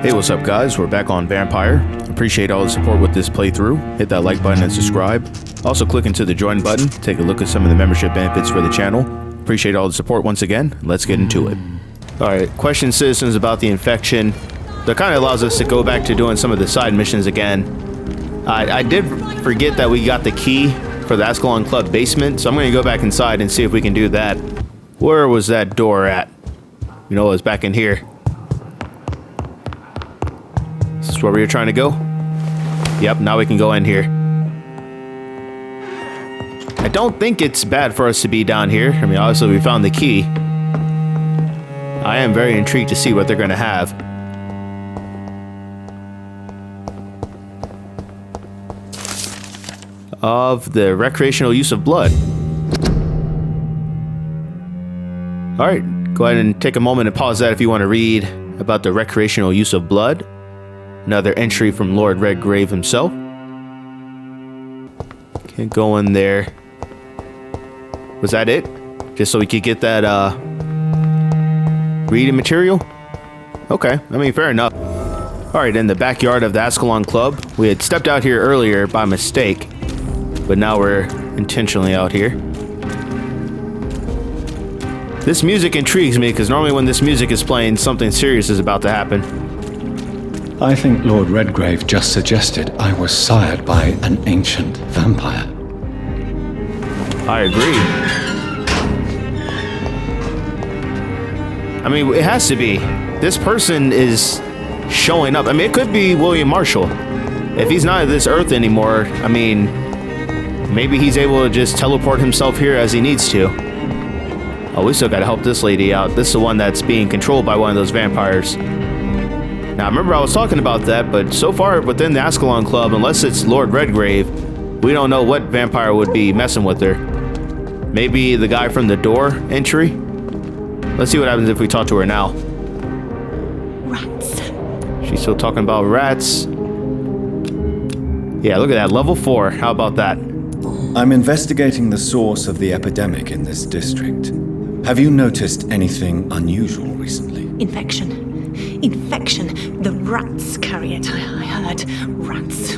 Hey, what's up guys? We're back on Vampyr. Appreciate all the support with this playthrough. Hit that like button and subscribe. Also click into the join button. Take a look at some of the membership benefits for the channel. Appreciate all the support once again. Let's get into it. Alright, question citizens about the infection. That kind of allows us to go back to doing some of the side missions again. I did forget that we got the key for the Ascalon Club basement, so I'm going to go back inside and see if we can do that. Where was that door at? You know, it was back in here. Is this where we were trying to go? Yep, now we can go in here. I don't think it's bad for us to be down here. I mean, obviously we found the key. I am very intrigued to see what they're going to have. Of the recreational use of blood. Alright, go ahead and take a moment and pause that if you want to read about the recreational use of blood. Another entry from Lord Redgrave himself. Can't go in there. Was that it? Just so we could get that reading material? Okay, I mean, fair enough. Alright, in the backyard of the Ascalon Club. We had stepped out here earlier by mistake, but now we're intentionally out here. This music intrigues me because normally when this music is playing, something serious is about to happen. I think Lord Redgrave just suggested I was sired by an ancient vampire. I agree. I mean, it has to be. This person is showing up. I mean, it could be William Marshall. If he's not of this earth anymore, I mean, maybe he's able to just teleport himself here as he needs to. Oh, we still gotta help this lady out. This is the one that's being controlled by one of those vampires. Now, remember I was talking about that, but so far within the Ascalon Club, unless it's Lord Redgrave, we don't know what vampire would be messing with her. Maybe the guy from the door entry? Let's see what happens if we talk to her now. Rats. She's still talking about rats. Yeah, look at that, level 4. How about that? I'm investigating the source of the epidemic in this district. Have you noticed anything unusual recently? Infection. The rats carry it, I heard. Rats.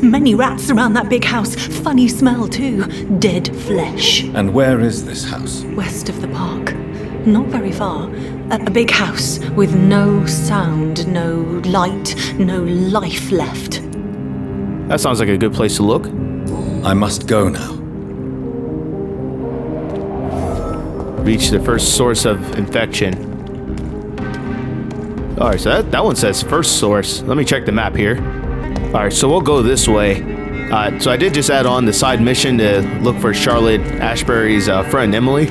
Many rats around that big house. Funny smell too. Dead flesh. And where is this house? West of the park. Not very far. A big house with no sound, no light, no life left. That sounds like a good place to look. I must go now. Reach the first source of infection. Alright, so that one says first source. Let me check the map here. Alright, so we'll go this way. So I did just add on the side mission to look for Charlotte Ashbury's friend Emily.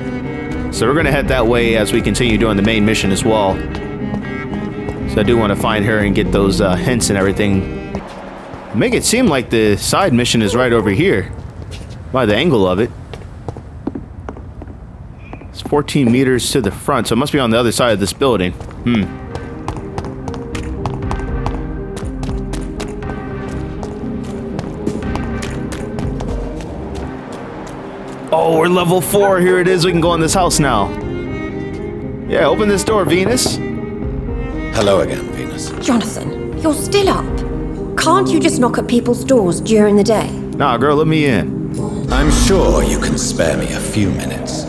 So we're going to head that way as we continue doing the main mission as well. So I do want to find her and get those hints and everything. Make it seem like the side mission is right over here. By the angle of it. It's 14 meters to the front, so it must be on the other side of this building. Oh, we're level 4. Here it is. We can go in this house now. Yeah, open this door, Venus. Hello again, Venus. Jonathan, you're still up. Can't you just knock at people's doors during the day? Nah, girl, let me in. I'm sure you can spare me a few minutes.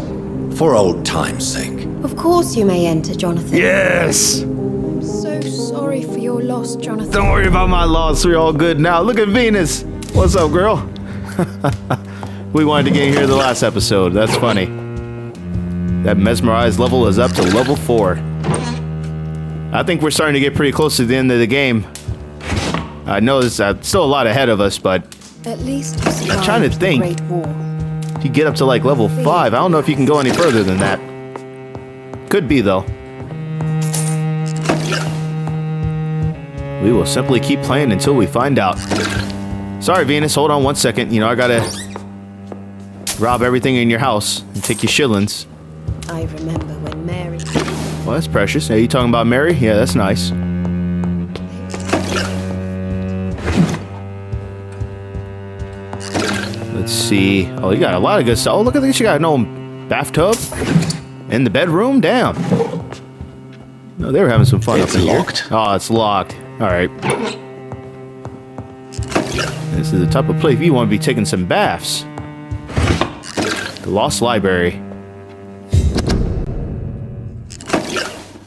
For old time's sake. Of course you may enter, Jonathan. Yes! I'm so sorry for your loss, Jonathan. Don't worry about my loss. We're all good now. Look at Venus. What's up, girl? We wanted to get here the last episode. That's funny. That mesmerized level is up to level 4. I think we're starting to get pretty close to the end of the game. I know there's still a lot ahead of us, but At least you I'm trying to survived the think. Great War. If you get up to like level 5, I don't know if you can go any further than that. Could be, though. We will simply keep playing until we find out. Sorry, Venus, hold on 1 second. You know, I gotta rob everything in your house and take your shillings. I remember when Mary... Well, that's precious. Are you talking about Mary? Yeah, that's nice. Let's see. Oh, you got a lot of good stuff. Oh, look at this. You got an old bathtub in the bedroom. Damn. No, they were having some fun It's up in here. locked. Oh, it's locked. All right. This is the type of place you want to be taking some baths. The Lost Library.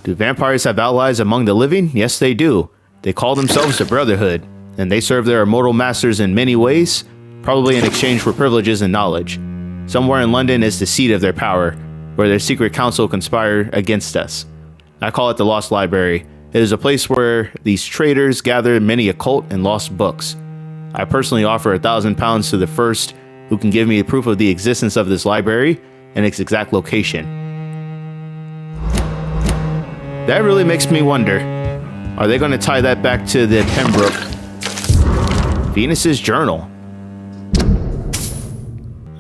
Do vampires have allies among the living? Yes, they do. They call themselves the Brotherhood, and they serve their immortal masters in many ways, probably in exchange for privileges and knowledge. Somewhere in London is the seat of their power, where their secret council conspire against us. I call it the Lost Library. It is a place where these traders gather many occult and lost books. I personally offer £1,000 to the first who can give me proof of the existence of this library and its exact location. That really makes me wonder, are they going to tie that back to the Pembroke? Venus's journal.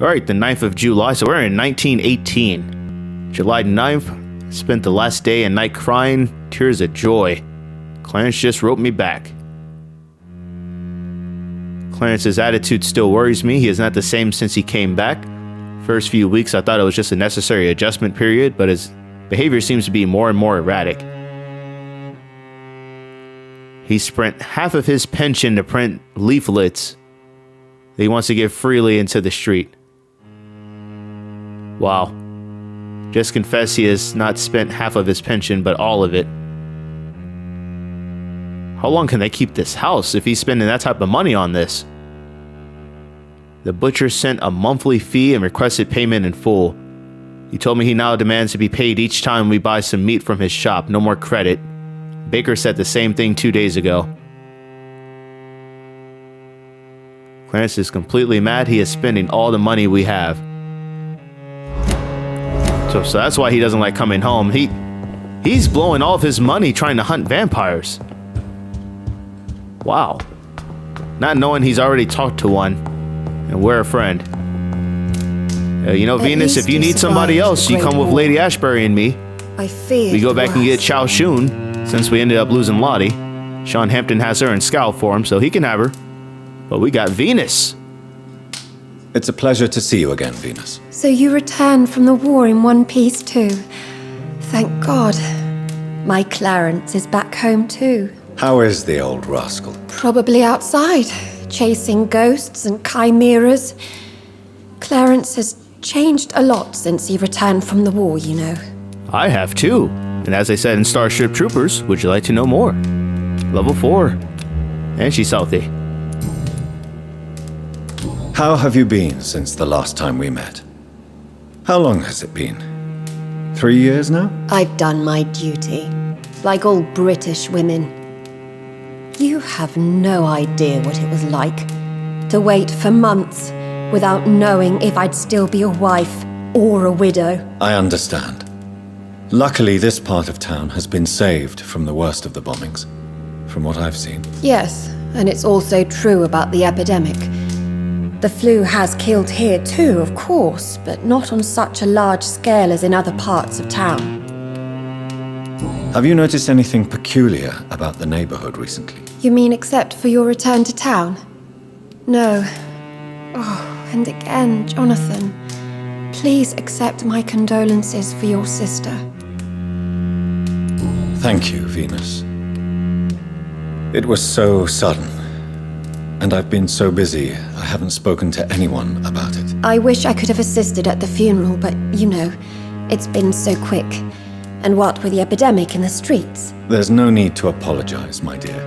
Alright, the 9th of July, so we're in 1918. July 9th, spent the last day and night crying, tears of joy. Clarence just wrote me back. Clarence's attitude still worries me. He is not the same since he came back. First few weeks I thought it was just a necessary adjustment period, but his behavior seems to be more and more erratic. He spent half of his pension to print leaflets that he wants to give freely into the street. Wow. Just confess he has not spent half of his pension, but all of it. How long can they keep this house if he's spending that type of money on this? The butcher sent a monthly fee and requested payment in full. He told me he now demands to be paid each time we buy some meat from his shop, no more credit. Baker said the same thing 2 days ago. Clarence is completely mad. He is spending all the money we have. So that's why he doesn't like coming home. He's blowing all of his money trying to hunt vampires. Wow. Not knowing he's already talked to one. And we're a friend. You know, Venus, if you need somebody else, you come with Lady Ashbury and me. I fear We go back and get Chao Shun, since we ended up losing Lottie. Sean Hampton has her in scout form, so he can have her. But we got Venus. It's a pleasure to see you again, Venus. So you returned from the war in one piece too. Thank God. My Clarence is back home too. How is the old rascal? Probably outside, chasing ghosts and chimeras. Clarence has changed a lot since he returned from the war, you know. I have too. And as I said in Starship Troopers, would you like to know more? Level 4. And she's healthy. How have you been since the last time we met? How long has it been? 3 years now? I've done my duty, like all British women. You have no idea what it was like to wait for months without knowing if I'd still be a wife or a widow. I understand. Luckily, this part of town has been saved from the worst of the bombings, from what I've seen. Yes, and it's also true about the epidemic. The flu has killed here too, of course, but not on such a large scale as in other parts of town. Have you noticed anything peculiar about the neighborhood recently? You mean except for your return to town? No. Oh, and again, Jonathan, please accept my condolences for your sister. Thank you, Venus. It was so sudden, and I've been so busy, I haven't spoken to anyone about it. I wish I could have assisted at the funeral, but you know, it's been so quick. And what with the epidemic in the streets? There's no need to apologize, my dear.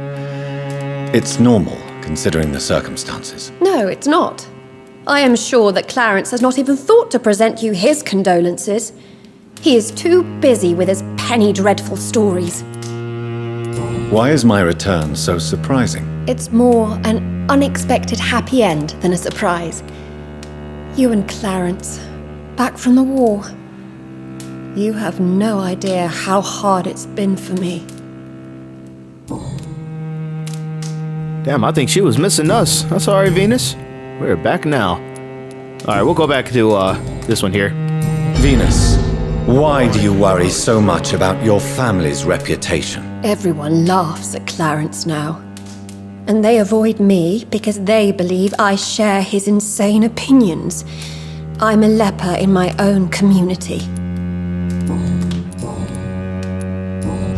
It's normal, considering the circumstances. No, it's not. I am sure that Clarence has not even thought to present you his condolences. He is too busy with his penny dreadful stories. Why is my return so surprising? It's more an unexpected happy end than a surprise. You and Clarence, back from the war. You have no idea how hard it's been for me. Damn, I think she was missing us. That's all right, Venus. We're back now. All right, we'll go back to this one here. Venus, why do you worry so much about your family's reputation? Everyone laughs at Clarence now. And they avoid me because they believe I share his insane opinions. I'm a leper in my own community.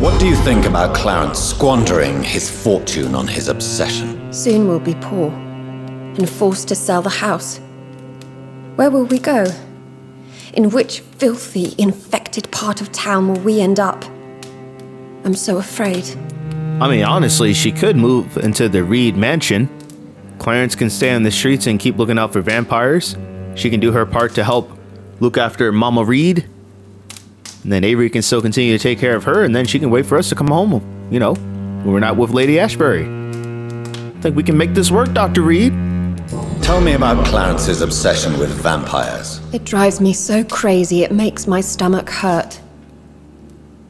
What do you think about Clarence squandering his fortune on his obsession? Soon we'll be poor and forced to sell the house. Where will we go? In which filthy, infected part of town will we end up? I'm so afraid. I mean, honestly, she could move into the Reid mansion. Clarence can stay on the streets and keep looking out for vampires. She can do her part to help look after Mama Reid. And then Avery can still continue to take care of her, and then she can wait for us to come home, you know, when we're not with Lady Ashbury. I think we can make this work, Dr. Reid. Tell me about Clarence's obsession with vampires. It drives me so crazy it makes my stomach hurt.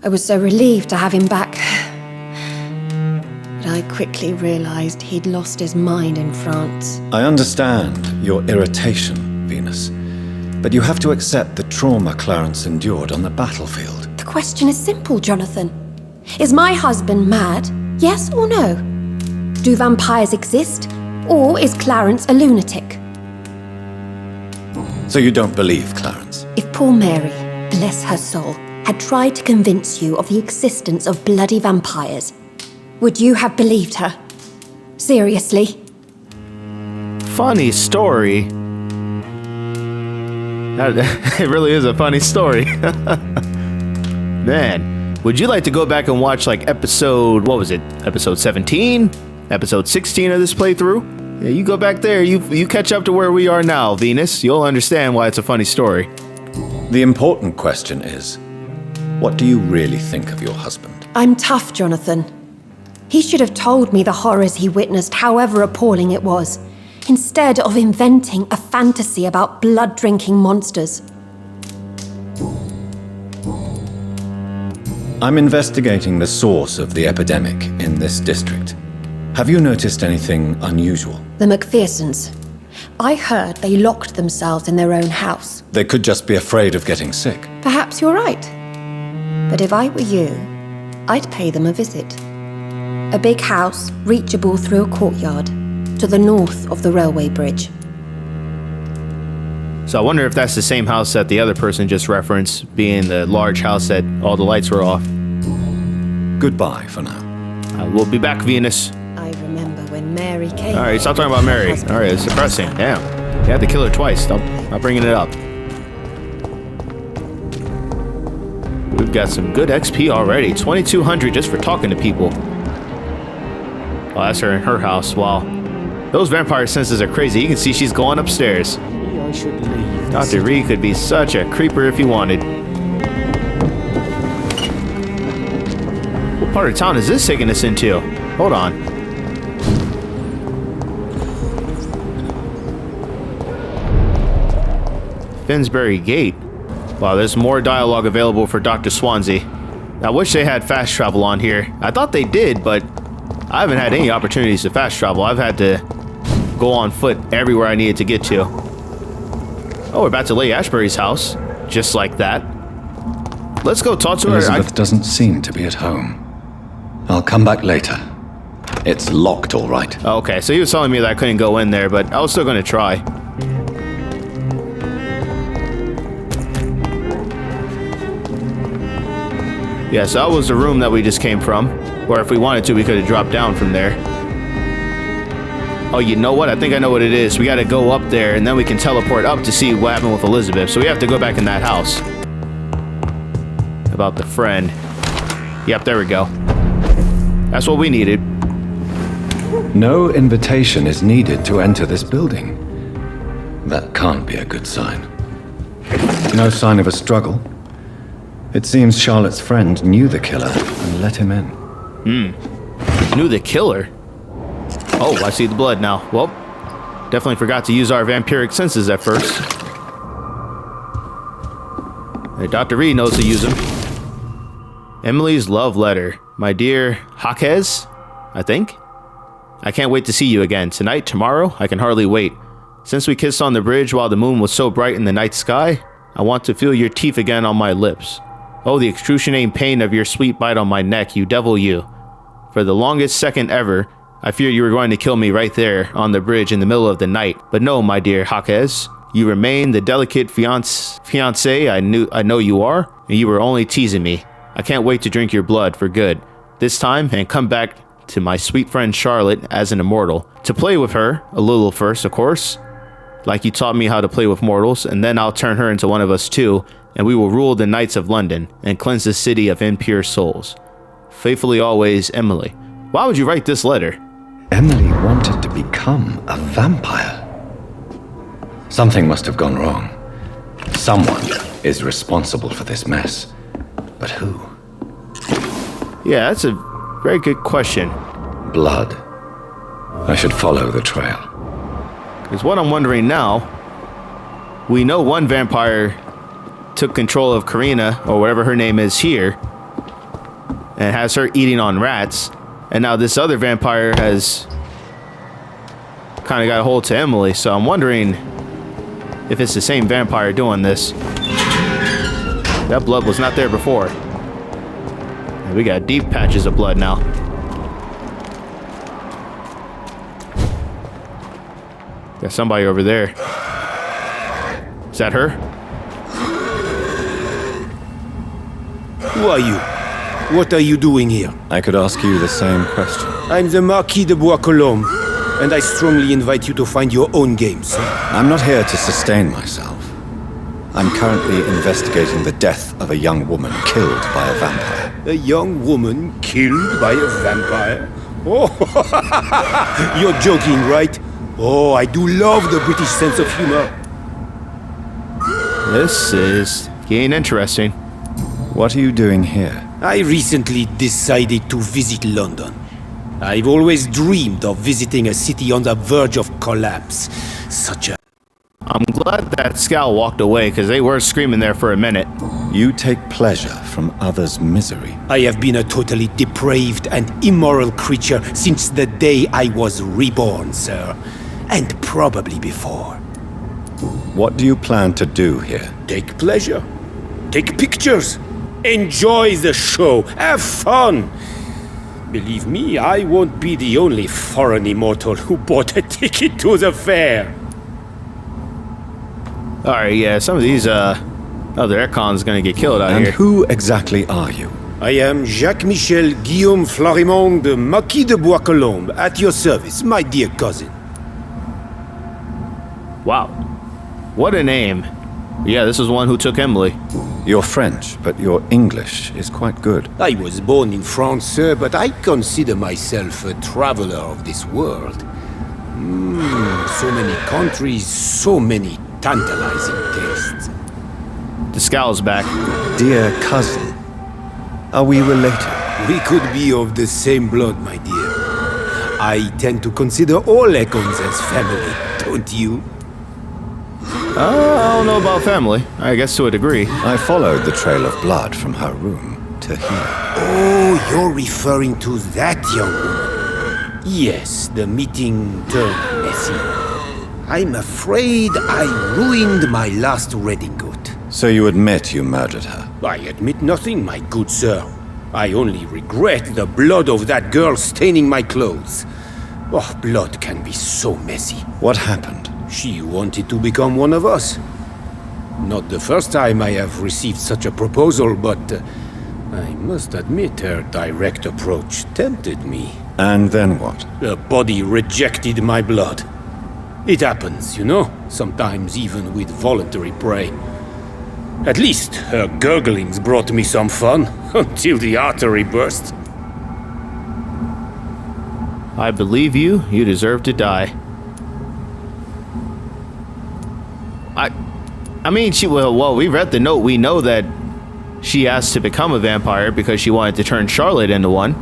I was so relieved to have him back. But I quickly realized he'd lost his mind in France. I understand your irritation, Venus. But you have to accept the trauma Clarence endured on the battlefield. The question is simple, Jonathan. Is my husband mad? Yes or no? Do vampires exist? Or is Clarence a lunatic? So you don't believe Clarence? If poor Mary, bless her soul, had tried to convince you of the existence of bloody vampires, would you have believed her? Seriously? Funny story. It really is a funny story. Man, would you like to go back and watch like episode 17? Episode 16 of this playthrough? Yeah, you go back there, you catch up to where we are now, Venus. You'll understand why it's a funny story. The important question is, what do you really think of your husband? I'm tough, Jonathan. He should have told me the horrors he witnessed, however appalling it was, instead of inventing a fantasy about blood-drinking monsters. I'm investigating the source of the epidemic in this district. Have you noticed anything unusual? The McPhersons. I heard they locked themselves in their own house. They could just be afraid of getting sick. Perhaps you're right. But if I were you, I'd pay them a visit. A big house, reachable through a courtyard, to the north of the railway bridge. So I wonder if that's the same house that the other person just referenced, being the large house that all the lights were off. Goodbye for now. We'll be back, Venus. I remember when Mary came. Alright, stop talking about Mary. Alright, it's depressing. Damn. You had to kill her twice. Stop bringing it up. We've got some good XP already. 2,200 just for talking to people. Oh, that's her in her house. Wow. Those vampire senses are crazy. You can see she's going upstairs. Maybe I should leave. Dr. Reid could be such a creeper if he wanted. What part of town is this taking us into? Hold on. Finsbury Gate. Wow, there's more dialogue available for Dr. Swansea. I wish they had fast travel on here. I thought they did, but I haven't had any opportunities to fast travel. I've had to go on foot everywhere I needed to get to. Oh, we're back to Lady Ashbury's house. Just like that. Let's go talk to her. Elizabeth doesn't seem to be at home. I'll come back later. It's locked, all right. Okay, so he was telling me that I couldn't go in there, but I was still going to try. Yeah, so that was the room that we just came from. Or if we wanted to, we could have dropped down from there. Oh, you know what? I think I know what it is. We got to go up there, and then we can teleport up to see what happened with Elizabeth. So we have to go back in that house. About the friend. Yep, there we go. That's what we needed. No invitation is needed to enter this building. That can't be a good sign. No sign of a struggle. It seems Charlotte's friend knew the killer and let him in. Knew the killer? Oh, I see the blood now. Well, definitely forgot to use our vampiric senses at first. Hey, Dr. Reid knows to use them. Emily's love letter. My dear Jaques, I think? I can't wait to see you again. Tonight, tomorrow, I can hardly wait. Since we kissed on the bridge while the moon was so bright in the night sky, I want to feel your teeth again on my lips. Oh, the excruciating pain of your sweet bite on my neck, you devil you. For the longest second ever, I feared you were going to kill me right there on the bridge in the middle of the night. But no, my dear Jaques, you remain the delicate fiancé I know you are, and you were only teasing me. I can't wait to drink your blood for good. This time, and come back to my sweet friend Charlotte as an immortal. To play with her, a little first, of course, like you taught me how to play with mortals, and then I'll turn her into one of us too, and we will rule the Knights of London, and cleanse the city of impure souls. Faithfully always, Emily. Why would you write this letter? Emily wanted to become a vampire. Something must have gone wrong. Someone is responsible for this mess. But who? Yeah, that's a very good question. Blood. I should follow the trail. Because what I'm wondering now, we know one vampire took control of Karina, or whatever her name is here, and has her eating on rats. And now this other vampire has kind of got a hold to Emily. So I'm wondering if it's the same vampire doing this. That blood was not there before. And we got deep patches of blood now. Got somebody over there. Is that her? Who are you? What are you doing here? I could ask you the same question. I'm the Marquis de Bois-Colombes, and I strongly invite you to find your own game, sir. I'm not here to sustain myself. I'm currently investigating the death of a young woman killed by a vampire. A young woman killed by a vampire? Oh, you're joking, right? Oh, I do love the British sense of humor. This is getting interesting. What are you doing here? I recently decided to visit London. I've always dreamed of visiting a city on the verge of collapse. I'm glad that Scowl walked away, because they were screaming there for a minute. You take pleasure from others' misery. I have been a totally depraved and immoral creature since the day I was reborn, sir. And probably before. What do you plan to do here? Take pleasure. Take pictures. Enjoy the show. Have fun. Believe me, I won't be the only foreign immortal who bought a ticket to the fair. Alright, yeah, some of these other Econs gonna get killed out And here. who exactly are you? I am Jacques-Michel Guillaume Florimond de Marquis de Bois-Colombes, at your service, my dear cousin. Wow. What a name. Yeah, this is one who took Emily. You're French, but your English is quite good. I was born in France, sir, but I consider myself a traveler of this world. So many countries, so many tantalizing tastes. The Scowl's back. Dear cousin, are we related? We could be of the same blood, my dear. I tend to consider all Econs as family, don't you? I don't know about family. I guess to a degree. I followed the trail of blood from her room to here. Oh, you're referring to that young woman. Yes, the meeting turned messy. I'm afraid I ruined my last redingote. So you admit you murdered her? I admit nothing, my good sir. I only regret the blood of that girl staining my clothes. Oh, blood can be so messy. What happened? She wanted to become one of us. Not the first time I have received such a proposal, but I must admit her direct approach tempted me. And then what? Her body rejected my blood. It happens, you know, sometimes even with voluntary prey. At least her gurglings brought me some fun, until the artery burst. I believe you. You deserve to die. I mean, well, we read the note. We know that she asked to become a vampire because she wanted to turn Charlotte into one.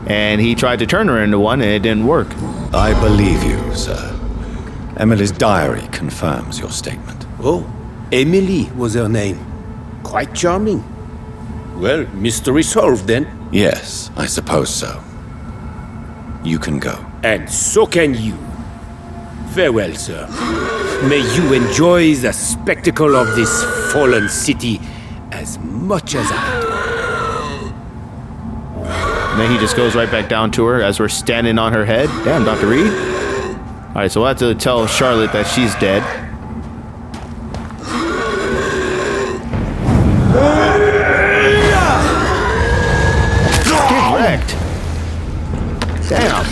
And he tried to turn her into one, and it didn't work. I believe you, sir. Emily's diary confirms your statement. Oh, Emily was her name. Quite charming. Well, mystery solved then. Yes, I suppose so. You can go. And so can you. Farewell, sir. May you enjoy the spectacle of this fallen city as much as I do. And then he just goes right back down to her as we're standing on her head. Damn, Dr. Reid. Alright, so we'll have to tell Charlotte that she's dead. wrecked. Damn.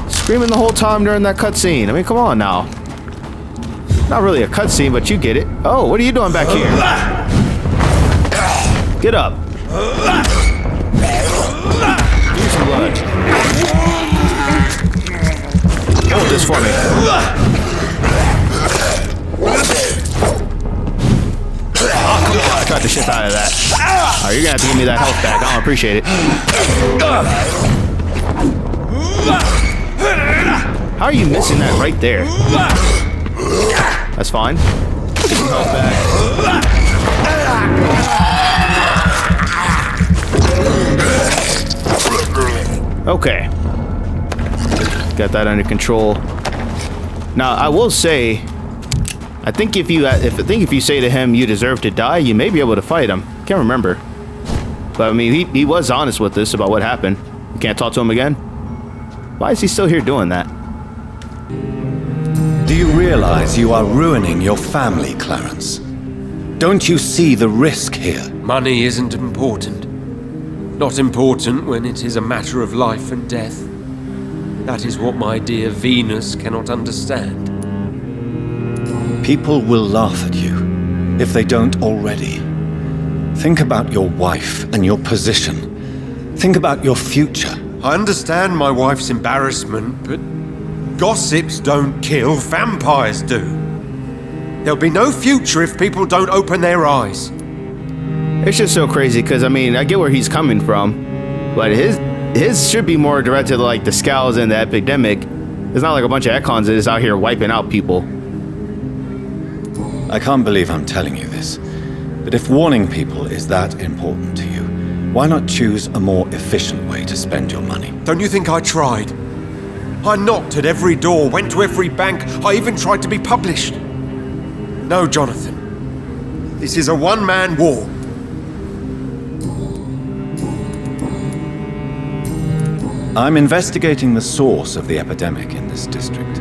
Screaming the whole time during that cutscene. I mean, come on now. Not really a cutscene, but you get it. Oh, what are you doing back here? Get up. Use some blood. Hold this for me. Oh, come on. Cut the shit out of that. Alright, you're gonna have to give me that health back. I don't appreciate it. How are you missing that right there? That's fine. Get some health back. Okay. Got that under control. Now, I will say, I think if you say to him you deserve to die, you may be able to fight him. Can't remember. But I mean, he was honest with us about what happened. You can't talk to him again? Why is he still here doing that? Do you realize you are ruining your family, Clarence? Don't you see the risk here? Money isn't important. Not important when it is a matter of life and death. That is what my dear Venus cannot understand. People will laugh at you, if they don't already. Think about your wife and your position. Think about your future. I understand my wife's embarrassment, but gossips don't kill, vampires do. There'll be no future if people don't open their eyes. It's just so crazy because, I mean, I get where he's coming from, but his should be more directed to, like, the Scowls and the epidemic. It's not like a bunch of Econs that is out here wiping out people. I can't believe I'm telling you this, but if warning people is that important to you, why not choose a more efficient way to spend your money? Don't you think I tried? I knocked at every door, went to every bank, I even tried to be published. No, Jonathan. This is a one-man war. I'm investigating the source of the epidemic in this district.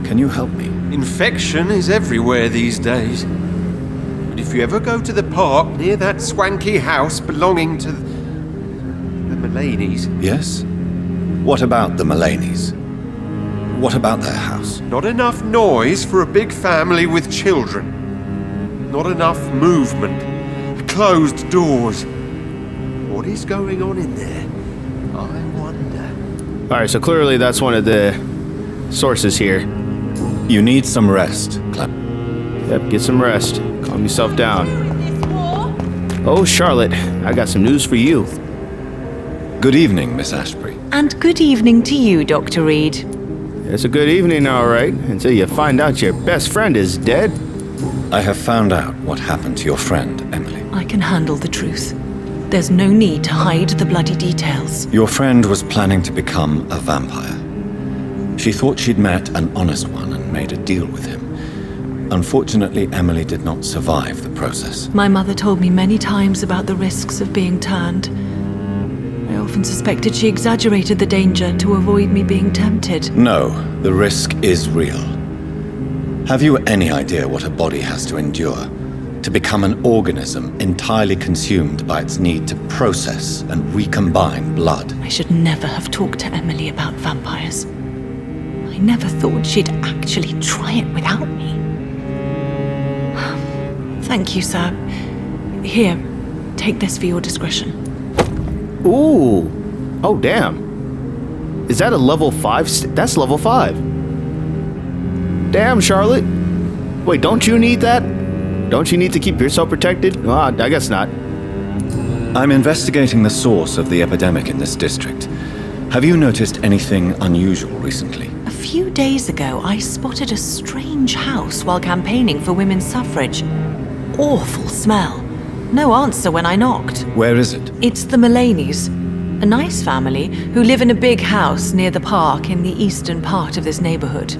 Can you help me? Infection is everywhere these days. But if you ever go to the park near that swanky house belonging to the Mullaneys... Yes? What about the Mullaneys? What about their house? Not enough noise for a big family with children. Not enough movement. Closed doors. What is going on in there? I wonder. Alright, so clearly that's one of the sources here. You need some rest, Clem. Yep, get some rest. Calm yourself down. Oh, Charlotte, I got some news for you. Good evening, Miss Ashbury. And good evening to you, Dr. Reid. It's a good evening, all right, until you find out your best friend is dead. I have found out what happened to your friend, Emily. I can handle the truth. There's no need to hide the bloody details. Your friend was planning to become a vampire. She thought she'd met an honest one and made a deal with him. Unfortunately, Emily did not survive the process. My mother told me many times about the risks of being turned. I often suspected she exaggerated the danger to avoid me being tempted. No, the risk is real. Have you any idea what a body has to endure to become an organism entirely consumed by its need to process and recombine blood? I should never have talked to Emily about vampires. I never thought she'd actually try it without me. Thank you, sir. Here, take this for your discretion. Ooh. Oh, damn. Is that a level 5? That's level 5. Damn, Charlotte. Wait, don't you need that? Don't you need to keep yourself protected? Well, I guess not. I'm investigating the source of the epidemic in this district. Have you noticed anything unusual recently? A few days ago, I spotted a strange house while campaigning for women's suffrage. Awful smell. No answer when I knocked. Where is it? It's the Mullaneys, a nice family who live in a big house near the park in the eastern part of this neighborhood.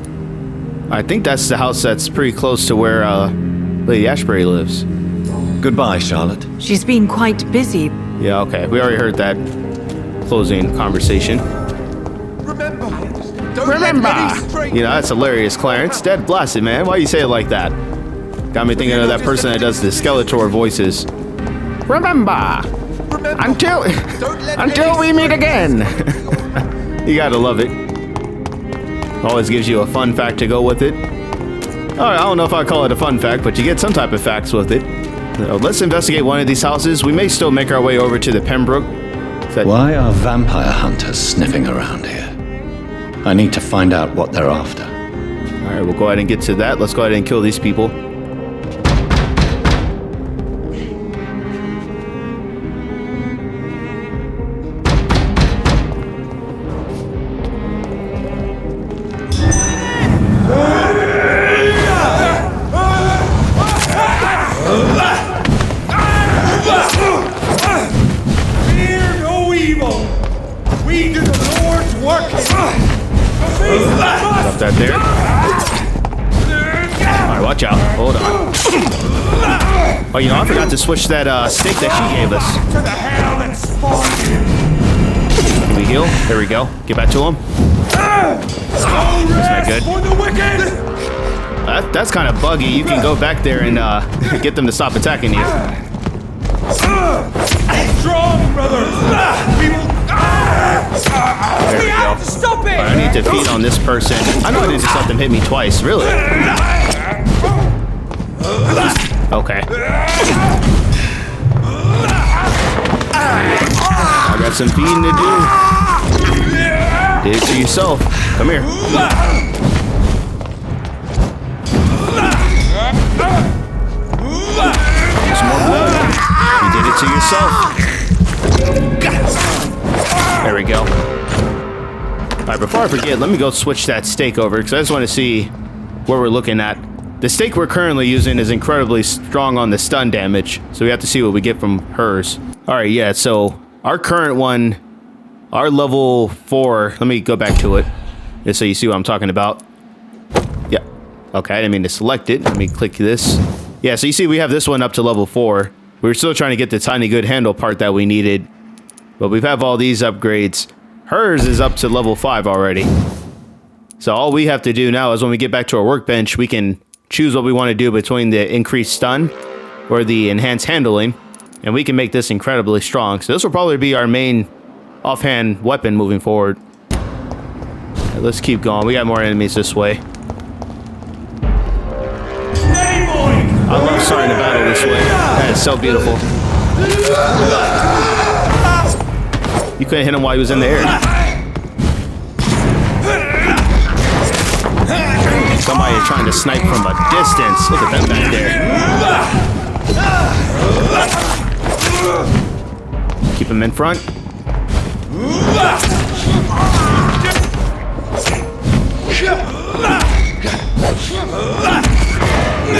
I think that's the house that's pretty close to where Lady Ashbury lives. Goodbye, Charlotte. She's been quite busy. Yeah, okay. We already heard that closing conversation. Remember! You know, that's hilarious, Clarence. Dead blasted, man. Why you say it like that? Got me thinking of that person that does the Skeletor voices. Remember! Remember, Until don't let until we meet again. You gotta love it. Always gives you a fun fact to go with it. Alright, I don't know if I call it a fun fact, but you get some type of facts with it. So let's investigate one of these houses. We may still make our way over to the Pembroke. Why are vampire hunters sniffing around here? I need to find out what they're after. Alright, we'll go ahead and get to that. Let's go ahead and kill these people. Up that there. Alright, watch out. Hold on. Oh, you know, I forgot to switch that stake that she gave us. Can we heal? There we go. Get back to him. That's not good. That's kind of buggy. You can go back there and get them to stop attacking you. Strong, brothers! We will. There we go. Stop it! Right, I need to feed on this person. I know I didn't just let them hit me twice. Really? Okay. I got some feeding to do. Did it to yourself. Come here. Some more blood. You did it to yourself. There we go. Alright, before I forget, let me go switch that stake over, because I just want to see what we're looking at. The stake we're currently using is incredibly strong on the stun damage, so we have to see what we get from hers. Alright, yeah, so our current one, our level 4, let me go back to it, just so you see what I'm talking about. Yeah, okay, I didn't mean to select it. Let me click this. Yeah, so you see we have this one up to level 4. We were still trying to get the tiny good handle part that we needed, but we have all these upgrades. Hers is up to level 5 already. So all we have to do now is when we get back to our workbench, we can choose what we want to do between the increased stun or the enhanced handling, and we can make this incredibly strong. So this will probably be our main offhand weapon moving forward. Right, let's keep going. We got more enemies this way. I love starting the battle this way. That is so beautiful. You couldn't hit him while he was in the air. Somebody trying to snipe from a distance. Look at them back there. Keep him in front.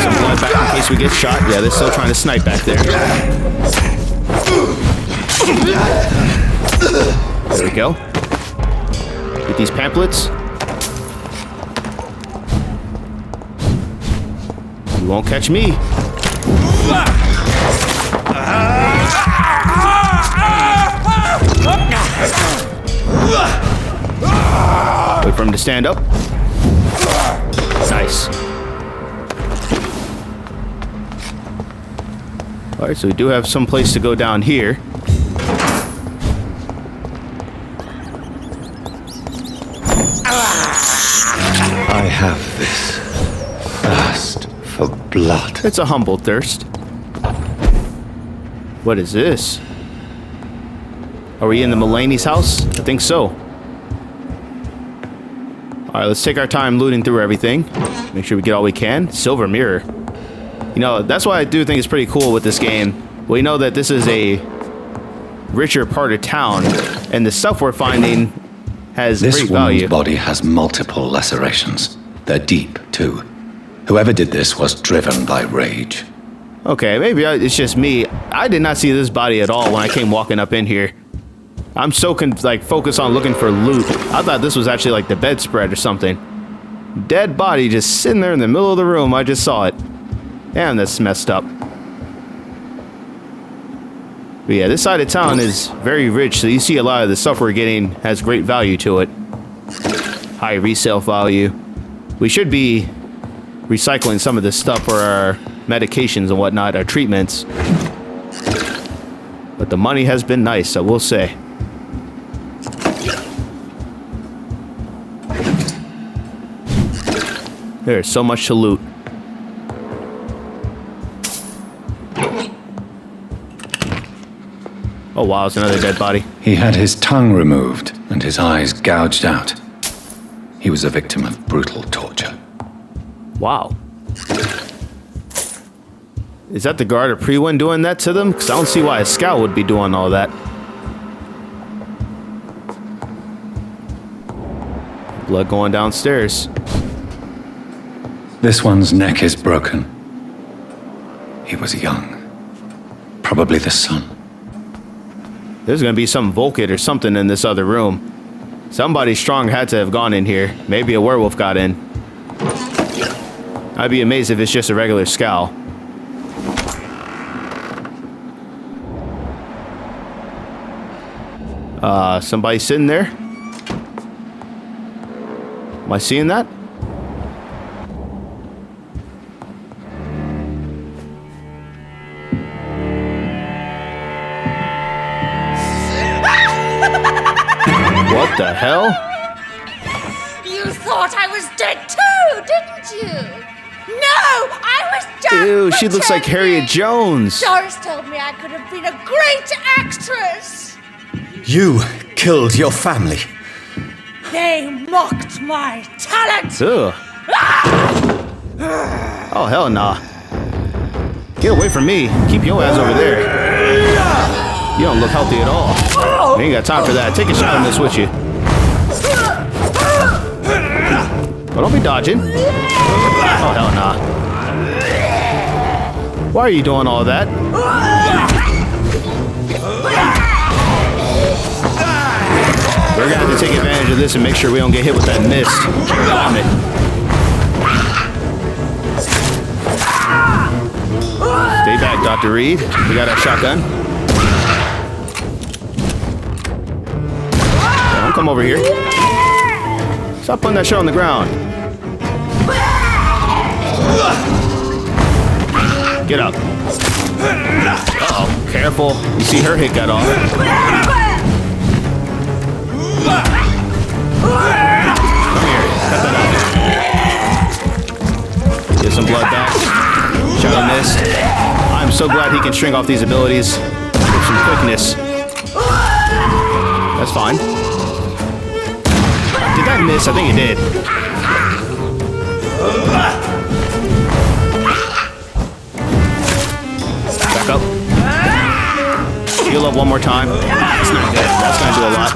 Some blood back in case we get shot. Yeah, they're still trying to snipe back there. There we go. Get these pamphlets. You won't catch me. Wait for him to stand up. Nice. Alright, so we do have some place to go down here. I have this thirst for blood. It's a humble thirst. What is this? Are we in the Mulaney's house? I think so. Alright, let's take our time looting through everything. Make sure we get all we can. Silver mirror. You know, that's why I do think it's pretty cool with this game. We know that this is a richer part of town, and the stuff we're finding has This great woman's value. body has multiple lacerations. They're deep, too. Whoever did this was driven by rage. Okay, maybe it's just me. I did not see this body at all when I came walking up in here. I'm so focused on looking for loot. I thought this was actually like the bedspread or something. Dead body just sitting there in the middle of the room. I just saw it. Damn, that's messed up. But yeah, this side of town is very rich, so you see a lot of the stuff we're getting has great value to it. High resale value. We should be recycling some of this stuff for our medications and whatnot, our treatments. But the money has been nice, I will say. There's so much to loot. Oh wow, it's another dead body. He had his tongue removed and his eyes gouged out. He was a victim of brutal torture. Wow. Is that the guard or Pre-Win doing that to them? Because I don't see why a scout would be doing all that. Blood going downstairs. This one's neck is broken. He was young. Probably the son. There's gonna be some Volkit or something in this other room. Somebody strong had to have gone in here. Maybe a werewolf got in. I'd be amazed if it's just a regular scowl. Somebody sitting there? Am I seeing that? What the hell? You thought I was dead too, didn't you? No, I was just Ew, she looks like pretending. Harriet Jones. Doris told me I could have been a great actress. You killed your family. They mocked my talent. Ugh. Oh, hell nah. Get away from me. Keep your ass over there. You don't look healthy at all. We ain't got time for that. Take a shot on this with you. Oh, don't be dodging. Oh, hell nah. Why are you doing all that? We're gonna have to take advantage of this and make sure we don't get hit with that mist. Damn it. Stay back, Dr. Reid. We got our shotgun. Don't come over here. Stop putting that shit on the ground. Get up. Uh-oh. Careful. You see her hit got off. Come here. Cut that out. Get some blood back. Shadow mist. I'm so glad he can string off these abilities with some quickness. That's fine. Did that miss? I think it did. Back up. Heal up one more time. That's not good. That's gonna do a lot.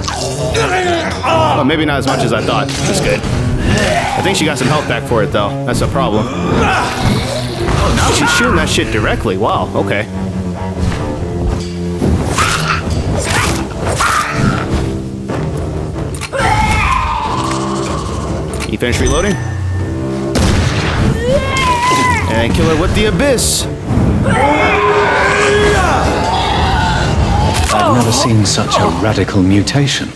Well, maybe not as much as I thought. That's good. I think she got some health back for it, though. That's a problem. Oh, now she's shooting that shit directly. Wow, okay. You finished reloading? And kill her with the abyss. I've never seen such a radical mutation.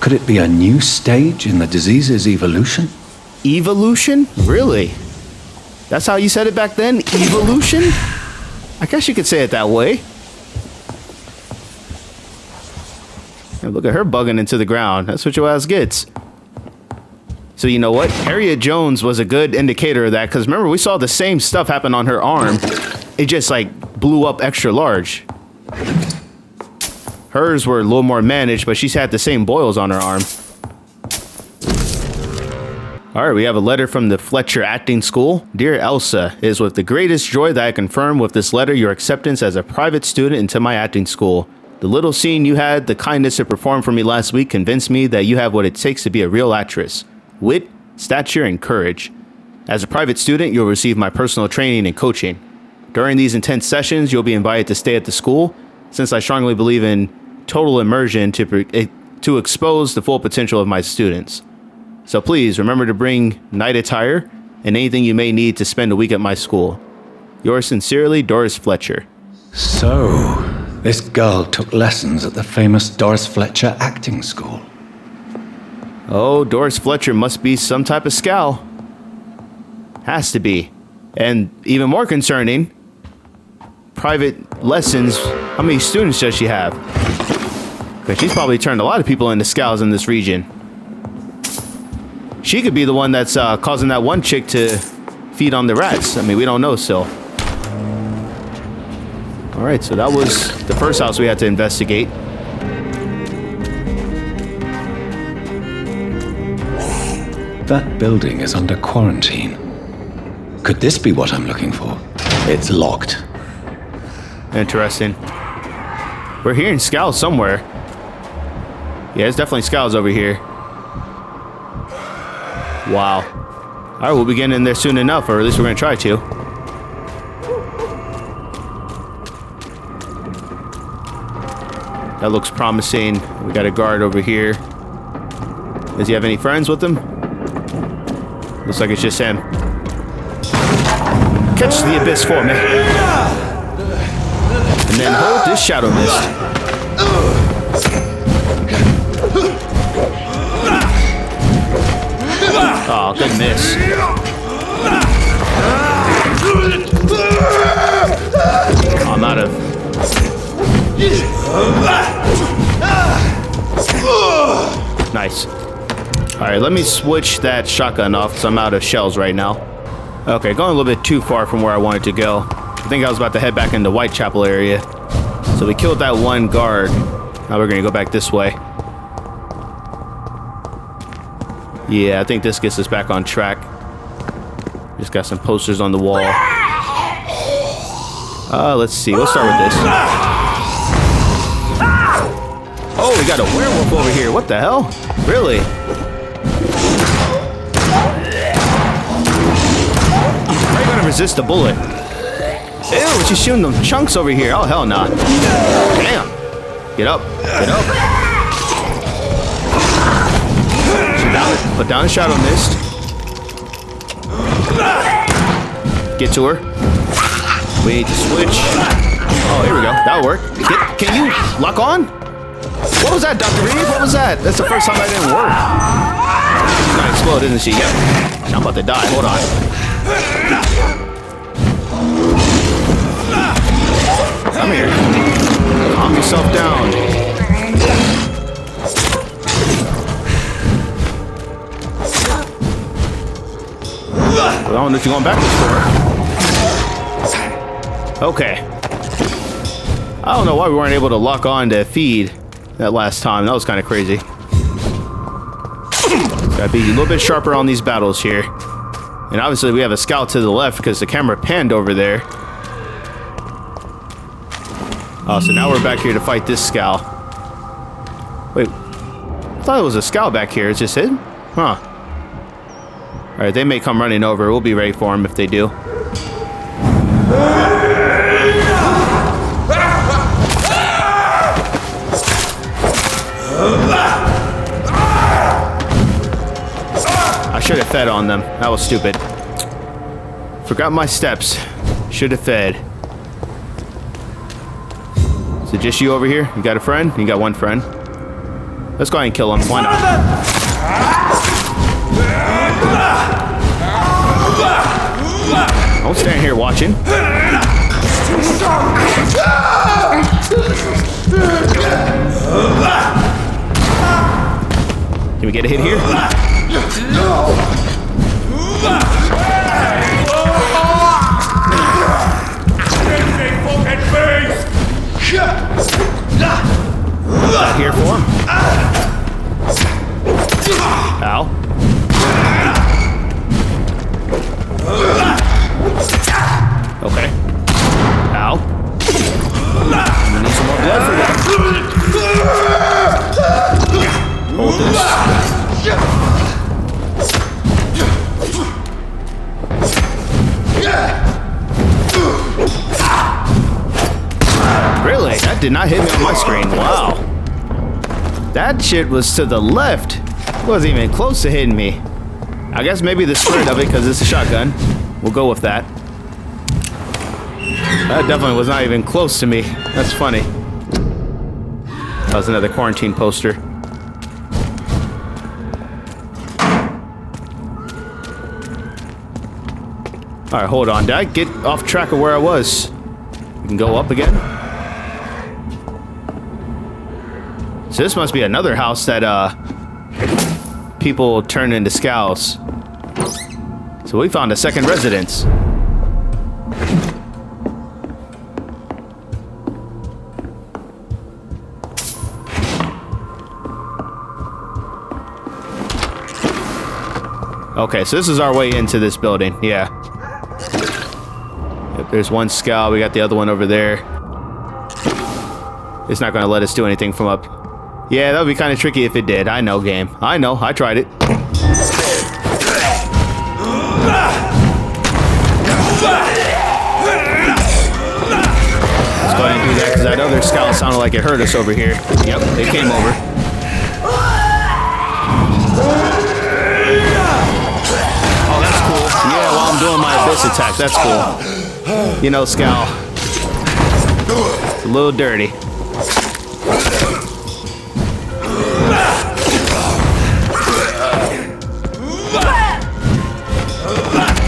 Could it be a new stage in the disease's evolution? Evolution? Really? That's how you said it back then? Evolution? I guess you could say it that way. And look at her bugging into the ground. That's what your ass gets. So you know what? Harriet Jones was a good indicator of that, because remember, we saw the same stuff happen on her arm. It just, like, blew up extra large. Hers were a little more managed, but she's had the same boils on her arm. Alright, we have a letter from the Fletcher Acting School. Dear Elsa, it is with the greatest joy that I confirm with this letter your acceptance as a private student into my acting school. The little scene you had the kindness to perform for me last week convinced me that you have what it takes to be a real actress. Wit, stature, and courage. As a private student, you'll receive my personal training and coaching. During these intense sessions, you'll be invited to stay at the school, since I strongly believe in total immersion to expose the full potential of my students. So please remember to bring night attire and anything you may need to spend a week at my school. Yours sincerely, Doris Fletcher. So, this girl took lessons at the famous Doris Fletcher Acting School. Oh, Doris Fletcher must be some type of scowl. Has to be. And even more concerning, private lessons, how many students does she have? Because she's probably turned a lot of people into scouts in this region. She could be the one that's causing that one chick to feed on the rats. I mean, we don't know still. Alright, so that was the first house we had to investigate. That building is under quarantine. Could this be what I'm looking for? It's locked. Interesting. We're hearing scowls somewhere. Yeah, there's definitely scowls over here. Wow. Alright, we'll be getting in there soon enough, or at least we're going to try to. That looks promising. We got a guard over here. Does he have any friends with him? Looks like it's just him. Catch the abyss for me. And then hold this shadow mist. Oh, good miss. I'm out of... Nice. Alright, let me switch that shotgun off because I'm out of shells right now. Okay, going a little bit too far from where I wanted to go. I think I was about to head back into Whitechapel area. So we killed that one guard. Now we're going to go back this way. Yeah, I think this gets us back on track. Just got some posters on the wall. Let's see. We'll start with this. Oh, we got a werewolf over here. What the hell? Really? How are you going to resist a bullet? Ew, she's shooting them chunks over here. Oh, hell nah. Damn. Get up. Get up. Put down the shadow mist. Get to her. We need to switch. Oh, here we go. That'll work. Can you lock on? What was that, Dr. Reid? What was that? That's the first time that didn't work. She's gonna explode, isn't she? Yep. I'm about to die. Hold on. Come here. Calm yourself down. Well, I don't know if you're going backwards for. Okay. I don't know why we weren't able to lock on to feed that last time. That was kind of crazy. Gotta be a little bit sharper on these battles here. And obviously we have a scout to the left because the camera panned over there. Oh, so now we're back here to fight this scout. Wait. I thought it was a scout back here. It's just hidden? Huh. Alright, they may come running over. We'll be ready for them if they do. I should have fed on them. That was stupid. Forgot my steps. Should have fed. Is it just you over here? You got a friend? You got one friend. Let's go ahead and kill him. Why not? Don't stand here watching. Can we get a hit here? Not here for him. Ow. Okay. Ow. We need some more blood for that. Hold this. Really? That did not hit me on my screen. Wow. That shit was to the left. It wasn't even close to hitting me. I guess maybe the spirit of it because it's a shotgun. We'll go with that. That definitely was not even close to me. That's funny. That was another quarantine poster. Alright, hold on. Did I get off track of where I was? We can go up again. So this must be another house that people turn into scows. So we found a second residence. Okay, so this is our way into this building. Yeah. Yep, there's one scout. We got the other one over there. It's not going to let us do anything from up. Yeah, that would be kind of tricky if it did. I know, game. I know. I tried it. Let's go ahead and do that because that other scout sounded like it hurt us over here. Yep, they came over. Oh, that's cool. Yeah, while I'm doing my abyss attack, that's cool. You know, Scowl. It's a little dirty.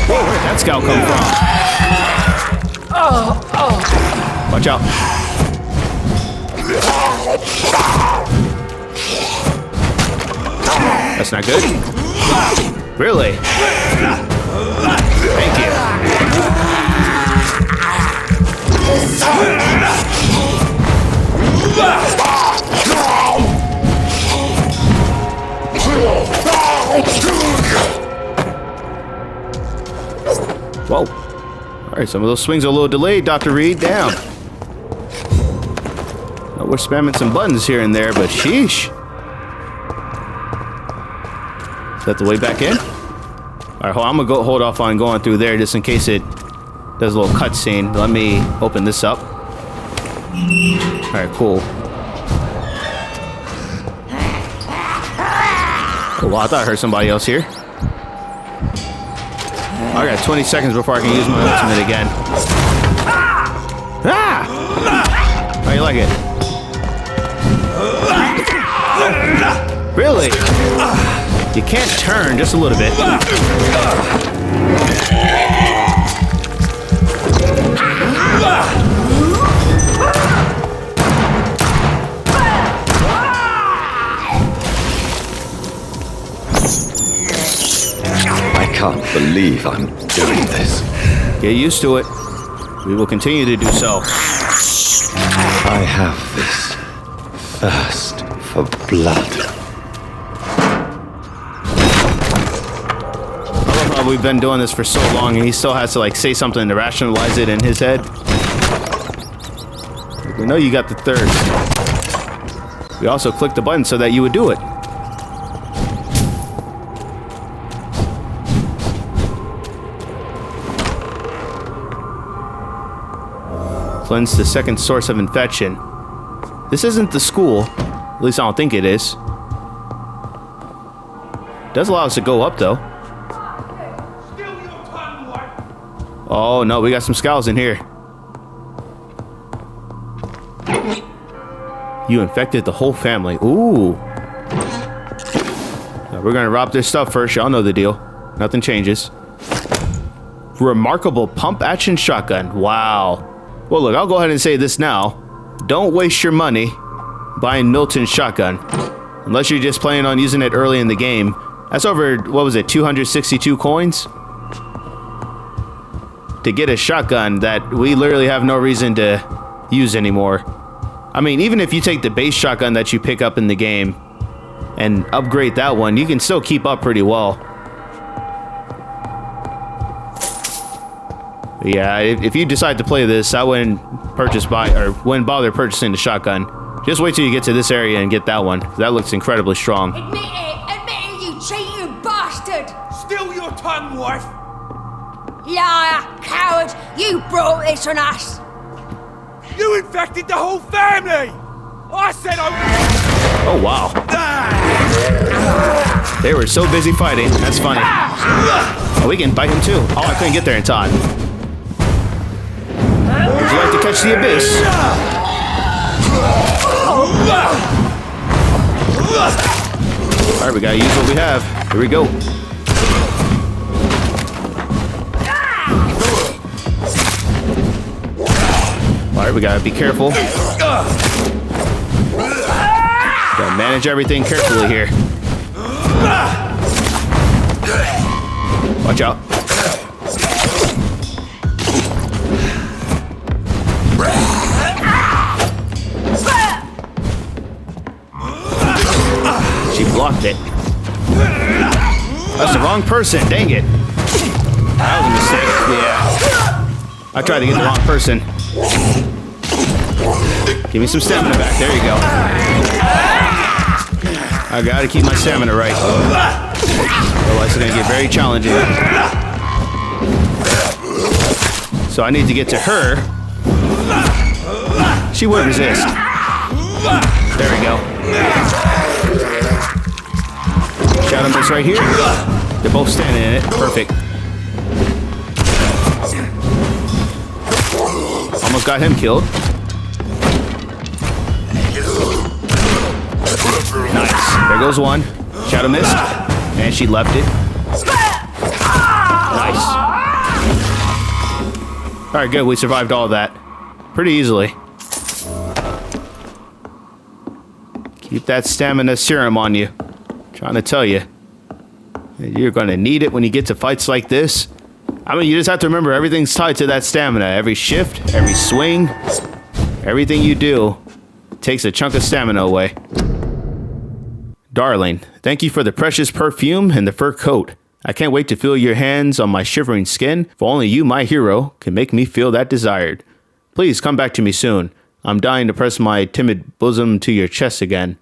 Whoa, where'd that Scowl come from? Watch out. That's not good. Really? Thank you. Whoa. Alright, some of those swings are a little delayed, Dr. Reid. Damn. Well, we're spamming some buttons here and there, but sheesh. Is that the way back in? Alright, I'm gonna go hold off on going through there just in case it does a little cutscene. Let me open this up. Alright, cool. Oh, well, I thought I heard somebody else here. I got 20 seconds before I can use my ultimate again. Ah! How you like it? Really? You can't turn just a little bit. I can't believe I'm doing this. Get used to it. We will continue to do so. I have this thirst for blood. We've been doing this for so long and he still has to like say something to rationalize it in his head. We know you got the thirst. We also clicked the button so that you would do it. Cleanse the second source of infection. This isn't the school. At least I don't think it is. Does allow us to go up though. Oh no, we got some scowls in here. You infected the whole family. Ooh. Now we're gonna rob this stuff first. Y'all know the deal. Nothing changes. Remarkable pump action shotgun. Wow. Well, look, I'll go ahead and say this now. Don't waste your money buying Milton's shotgun. Unless you're just planning on using it early in the game. That's over, what was it, 262 coins? To get a shotgun that we literally have no reason to use anymore. I mean, even if you take the base shotgun that you pick up in the game and upgrade that one, you can still keep up pretty well. But yeah, if you decide to play this, I wouldn't wouldn't bother purchasing the shotgun. Just wait till you get to this area and get that one. That looks incredibly strong. Admit it, you cheating bastard! Still your tongue, wife! Liar, coward, you brought this on us! You infected the whole family! I said I... Oh, wow. They were so busy fighting. That's funny. Oh, we can bite him too. Oh, I couldn't get there in time. Would you like to catch the abyss? Alright, we gotta use what we have. Here we go. We gotta be careful. Gotta manage everything carefully here. Watch out. She blocked it. That's the wrong person, dang it. That was a mistake, yeah. I tried to get the wrong person. Give me some stamina back, there you go. I gotta keep my stamina right. Otherwise it's gonna get very challenging. So I need to get to her. She would resist. There we go. Shadow Mist right here. They're both standing in it. Perfect. Almost got him killed. Nice. There goes one. Shadow Mist. And she left it. Nice. Alright, good. We survived all that. Pretty easily. Keep that stamina serum on you. Trying to tell you. You're going to need it when you get to fights like this. I mean, you just have to remember everything's tied to that stamina. Every shift, every swing, everything you do takes a chunk of stamina away. Darling, thank you for the precious perfume and the fur coat. I can't wait to feel your hands on my shivering skin, for only you, my hero, can make me feel that desired. Please come back to me soon. I'm dying to press my timid bosom to your chest again.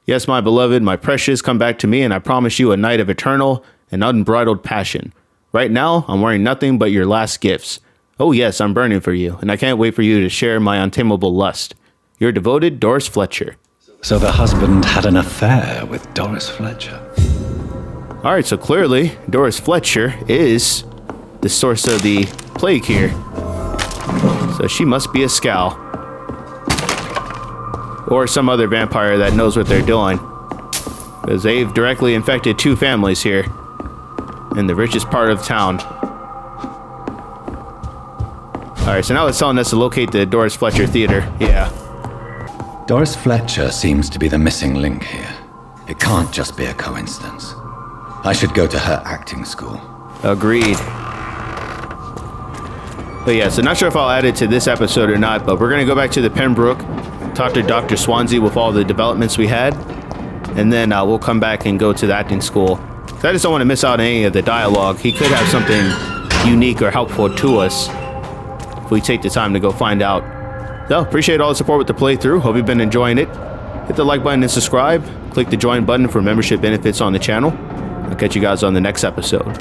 Yes, my beloved, my precious, come back to me, and I promise you a night of eternal and unbridled passion. Right now, I'm wearing nothing but your last gifts. Oh yes, I'm burning for you, and I can't wait for you to share my untamable lust. Your devoted Doris Fletcher. So the husband had an affair with Doris Fletcher. Alright, so clearly, Doris Fletcher is the source of the plague here. So she must be a Scal. Or some other vampire that knows what they're doing. Because they've directly infected 2 families here. In the richest part of town. Alright, so now it's telling us to locate the Doris Fletcher Theater. Yeah. Doris Fletcher seems to be the missing link here. It can't just be a coincidence. I should go to her acting school. Agreed. But yeah, so not sure if I'll add it to this episode or not, but we're going to go back to the Pembroke, talk to Dr. Swansea with all the developments we had, and then we'll come back and go to the acting school. I just don't want to miss out on any of the dialogue. He could have something unique or helpful to us if we take the time to go find out. So, appreciate all the support with the playthrough. Hope you've been enjoying it. Hit the like button and subscribe. Click the join button for membership benefits on the channel. I'll catch you guys on the next episode.